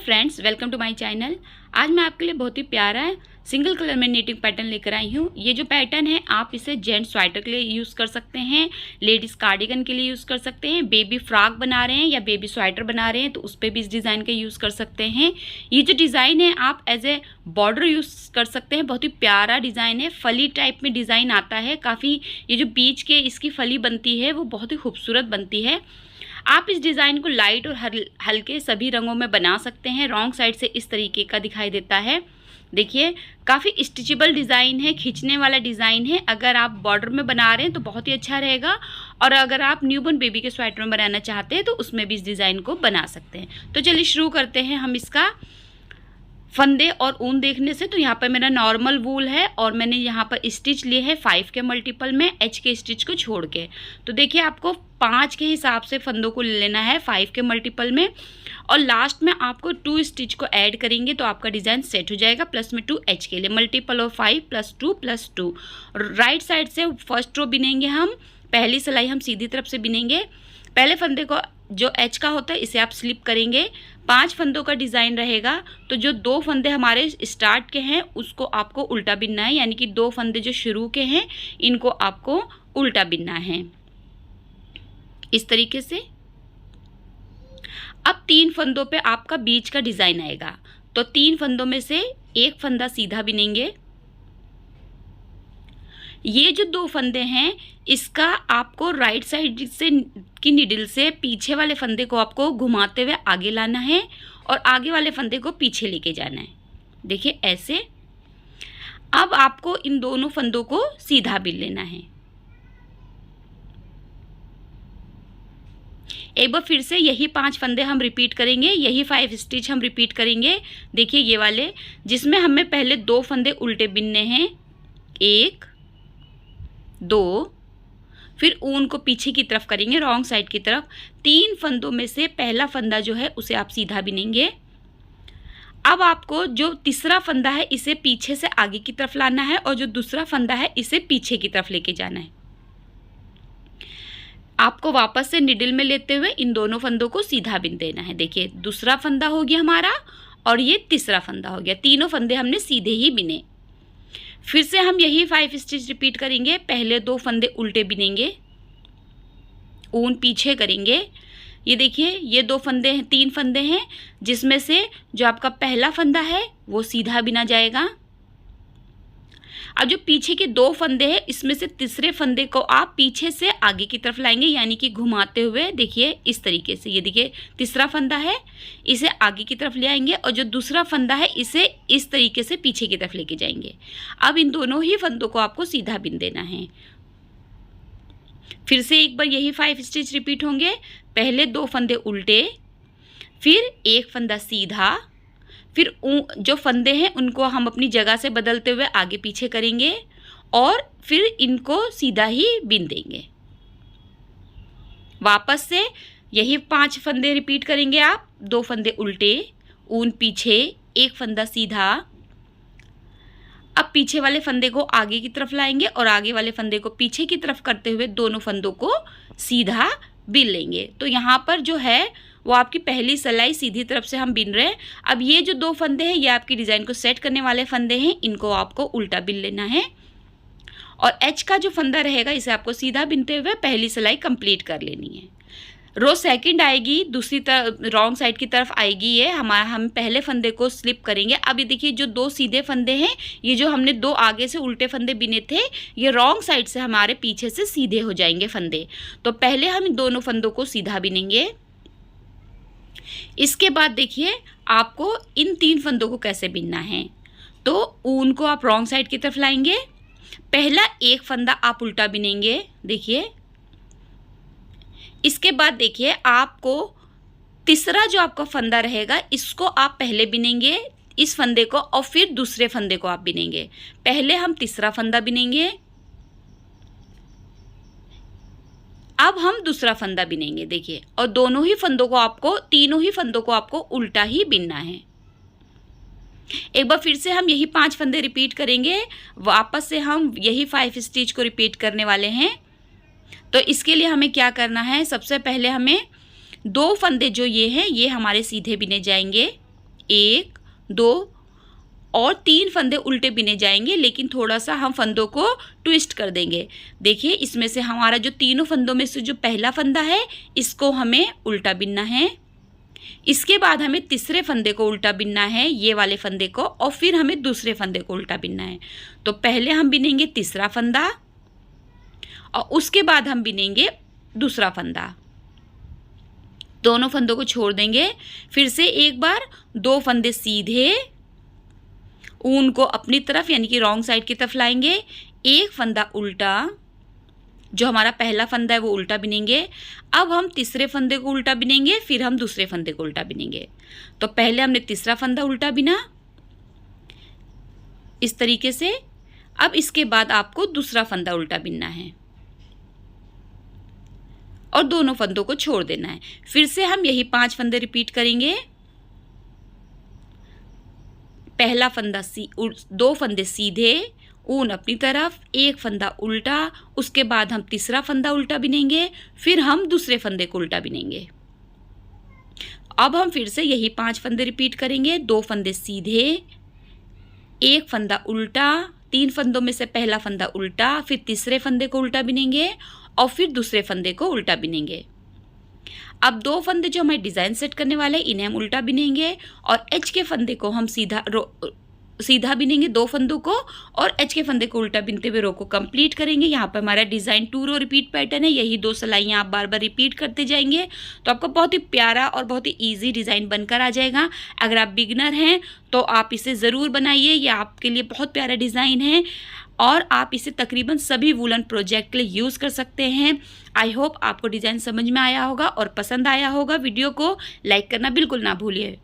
Friends, welcome to my channel. आज मैं आपके लिए बहुत ही प्यारा सिंगल कलर में नीटिंग पैटर्न लेकर आई हूँ। ये जो पैटर्न है आप इसे जेंट्स स्वेटर के लिए यूज़ कर सकते हैं, लेडीज़ कार्डिगन के लिए यूज़ कर सकते हैं, बेबी फ्रॉक बना रहे हैं या बेबी स्वेटर बना रहे हैं तो उस पर भी इस डिज़ाइन का यूज़ कर सकते हैं। ये जो डिज़ाइन है आप एज ए बॉर्डर यूज़ कर सकते हैं। बहुत ही प्यारा डिज़ाइन है, फली टाइप में डिज़ाइन आता है काफ़ी। ये जो बीच के इसकी फली बनती है वो बहुत ही खूबसूरत बनती है। आप इस डिज़ाइन को लाइट और हल्के सभी रंगों में बना सकते हैं। रॉन्ग साइड से इस तरीके का दिखाई देता है। देखिए काफ़ी स्टिचेबल डिज़ाइन है, खींचने वाला डिज़ाइन है। अगर आप बॉर्डर में बना रहे हैं तो बहुत ही अच्छा रहेगा, और अगर आप न्यूबॉर्न बेबी के स्वेटर में बनाना चाहते हैं तो उसमें भी इस डिज़ाइन को बना सकते हैं। तो चलिए शुरू करते हैं हम इसका फंदे और ऊन देखने से। तो यहाँ पर मेरा नॉर्मल वूल है और मैंने यहाँ पर स्टिच लिए हैं 5 के मल्टीपल में, एच के स्टिच को छोड़ के। तो देखिए आपको 5 के हिसाब से फंदों को लेना है 5 के मल्टीपल में, और लास्ट में आपको 2 स्टिच को ऐड करेंगे तो आपका डिज़ाइन सेट हो जाएगा। प्लस में 2 एच के लिए मल्टीपल ऑफ 5 + 2 + 2। राइट साइड से फर्स्ट रो बिनेंगे हम, पहली सिलाई हम सीधी तरफ से बिनेंगे। पहले फंदे को जो एच का होता है इसे आप स्लिप करेंगे। 5 फंदों का डिज़ाइन रहेगा, तो जो 2 फंदे हमारे स्टार्ट के हैं उसको आपको उल्टा बिनना है, यानी कि 2 फंदे जो शुरू के हैं इनको आपको उल्टा बिनना है इस तरीके से। अब 3 फंदों पे आपका बीच का डिज़ाइन आएगा, तो 3 फंदों में से एक फंदा सीधा बिनेंगे। ये जो 2 फंदे हैं इसका आपको राइट साइड से की निडल से पीछे वाले फंदे को आपको घुमाते हुए आगे लाना है और आगे वाले फंदे को पीछे लेके जाना है। देखिए ऐसे। अब आपको इन दोनों फंदों को सीधा बिन लेना है। एक बार फिर से यही 5 फंदे हम रिपीट करेंगे, यही 5 स्टिच हम रिपीट करेंगे। देखिए ये वाले जिसमें हमें पहले 2 फंदे उल्टे बिनने हैं, 1 2, फिर ऊन को पीछे की तरफ करेंगे, रॉन्ग साइड की तरफ। 3 फंदों में से पहला फंदा जो है उसे आप सीधा बिनेंगे। अब आपको जो तीसरा फंदा है इसे पीछे से आगे की तरफ लाना है और जो दूसरा फंदा है इसे पीछे की तरफ लेके जाना है। आपको वापस से निडल में लेते हुए इन दोनों फंदों को सीधा बिन देना है। देखिए दूसरा फंदा हो गया हमारा और ये तीसरा फंदा हो गया। तीनों फंदे हमने सीधे ही बिने। फिर से हम यही 5 स्टिच रिपीट करेंगे। पहले 2 फंदे उल्टे बिनेंगे, ऊन पीछे करेंगे। ये देखिए ये 2 फंदे हैं, 3 फंदे हैं, जिसमें से जो आपका पहला फंदा है वो सीधा बिना जाएगा। अब जो पीछे के 2 फंदे हैं इसमें से तीसरे फंदे को आप पीछे से आगे की तरफ लाएंगे, यानी कि घुमाते हुए। देखिए इस तरीके से, ये देखिए तीसरा फंदा है इसे आगे की तरफ ले आएंगे और जो दूसरा फंदा है इसे इस तरीके से पीछे की तरफ लेके जाएंगे। अब इन दोनों ही फंदों को आपको सीधा बिन देना है। फिर से एक बार यही 5 स्टिच रिपीट होंगे। पहले 2 फंदे उल्टे, फिर एक फंदा सीधा, फिर जो फंदे हैं उनको हम अपनी जगह से बदलते हुए आगे पीछे करेंगे और फिर इनको सीधा ही बिन देंगे। वापस से यही 5 फंदे रिपीट करेंगे आप। 2 फंदे उल्टे, ऊन पीछे, एक फंदा सीधा। अब पीछे वाले फंदे को आगे की तरफ लाएंगे और आगे वाले फंदे को पीछे की तरफ करते हुए दोनों फंदों को सीधा बिन लेंगे। तो यहाँ पर जो है वो आपकी पहली सिलाई सीधी तरफ से हम बिन रहे हैं। अब ये जो 2 फंदे हैं ये आपकी डिज़ाइन को सेट करने वाले फंदे हैं, इनको आपको उल्टा बिन लेना है और एच का जो फंदा रहेगा इसे आपको सीधा बिनते हुए पहली सिलाई कंप्लीट कर लेनी है। रो सेकंड आएगी, दूसरी तरफ रॉन्ग साइड की तरफ आएगी। ये हम पहले फंदे को स्लिप करेंगे। अब ये देखिए जो 2 सीधे फंदे हैं, ये जो हमने 2 आगे से उल्टे फंदे बिने थे ये रॉन्ग साइड से हमारे पीछे से सीधे हो जाएंगे फंदे। तो पहले हम इन दोनों फंदों को सीधा बिनेंगे। इसके बाद देखिए आपको इन 3 फंदों को कैसे बिनना है। तो ऊन को आप रॉन्ग साइड की तरफ लाएंगे, पहला एक फंदा आप उल्टा बिनेंगे। देखिए इसके बाद देखिए आपको तीसरा जो आपका फंदा रहेगा इसको आप पहले बिनेंगे, इस फंदे को, और फिर दूसरे फंदे को आप बिनेंगे। पहले हम तीसरा फंदा बिनेंगे, अब हम दूसरा फंदा बिनेंगे। देखिए, और दोनों ही फंदों को आपको, तीनों ही फंदों को आपको उल्टा ही बिनना है। एक बार फिर से हम यही 5 फंदे रिपीट करेंगे। वापस से हम यही 5 स्टिच को रिपीट करने वाले हैं। तो इसके लिए हमें क्या करना है, सबसे पहले हमें 2 फंदे जो ये हैं ये हमारे सीधे बिने जाएंगे। 1 2 और 3 फंदे उल्टे बिने जाएंगे, लेकिन थोड़ा सा हम फंदों को ट्विस्ट कर देंगे। देखिए इसमें से हमारा जो तीनों फंदों में से जो पहला फंदा है इसको हमें उल्टा बिनना है। इसके बाद हमें तीसरे फंदे को उल्टा बिनना है, ये वाले फंदे को, और फिर हमें दूसरे फंदे को उल्टा बिनना है। तो पहले हम बिनेंगे तीसरा फंदा और उसके बाद हम बिनेंगे दूसरा फंदा। दोनों फंदों को छोड़ देंगे। फिर से एक बार 2 फंदे सीधे ऊन को अपनी तरफ यानी कि रॉन्ग साइड की तरफ लाएंगे। एक फंदा उल्टा, जो हमारा पहला फंदा है वो उल्टा बिनेंगे। अब हम तीसरे फंदे को उल्टा बिनेंगे, फिर हम दूसरे फंदे को उल्टा बिनेंगे। तो पहले हमने तीसरा फंदा उल्टा बिना इस तरीके से। अब इसके बाद आपको दूसरा फंदा उल्टा बिनना है और दोनों फंदों को छोड़ देना है। फिर से हम यही 5 फंदे रिपीट करेंगे। पहला फंदा 2 फंदे सीधे ऊन अपनी तरफ, एक फंदा उल्टा, उसके बाद हम तीसरा फंदा उल्टा बिनेंगे, फिर हम दूसरे फंदे को उल्टा बिनेंगे। अब हम फिर से यही 5 फंदे रिपीट करेंगे। 2 फंदे सीधे, एक फंदा उल्टा, 3 फंदों में से पहला फंदा उल्टा, फिर तीसरे फंदे को उल्टा बिनेंगे और फिर दूसरे फंदे को उल्टा बिनेंगे। अब 2 फंदे जो हमारे डिज़ाइन सेट करने वाले हैं इन्हें हम उल्टा बिनेंगे और एच के फंदे को हम सीधा बिनेंगे 2 फंदों को, और एच के फंदे को उल्टा बिनते हुए रो को कंप्लीट करेंगे। यहाँ पर हमारा डिज़ाइन 2 रो रिपीट पैटर्न है। यही 2 सिलाइयाँ आप बार बार रिपीट करते जाएंगे तो आपका बहुत ही प्यारा और बहुत ही ईजी डिज़ाइन बनकर आ जाएगा। अगर आप बिगनर हैं तो आप इसे ज़रूर बनाइए, ये आपके लिए बहुत प्यारा डिज़ाइन है और आप इसे तकरीबन सभी वूलन प्रोजेक्ट के लिए यूज़ कर सकते हैं। आई होप आपको डिज़ाइन समझ में आया होगा और पसंद आया होगा। वीडियो को लाइक करना बिल्कुल ना भूलिए।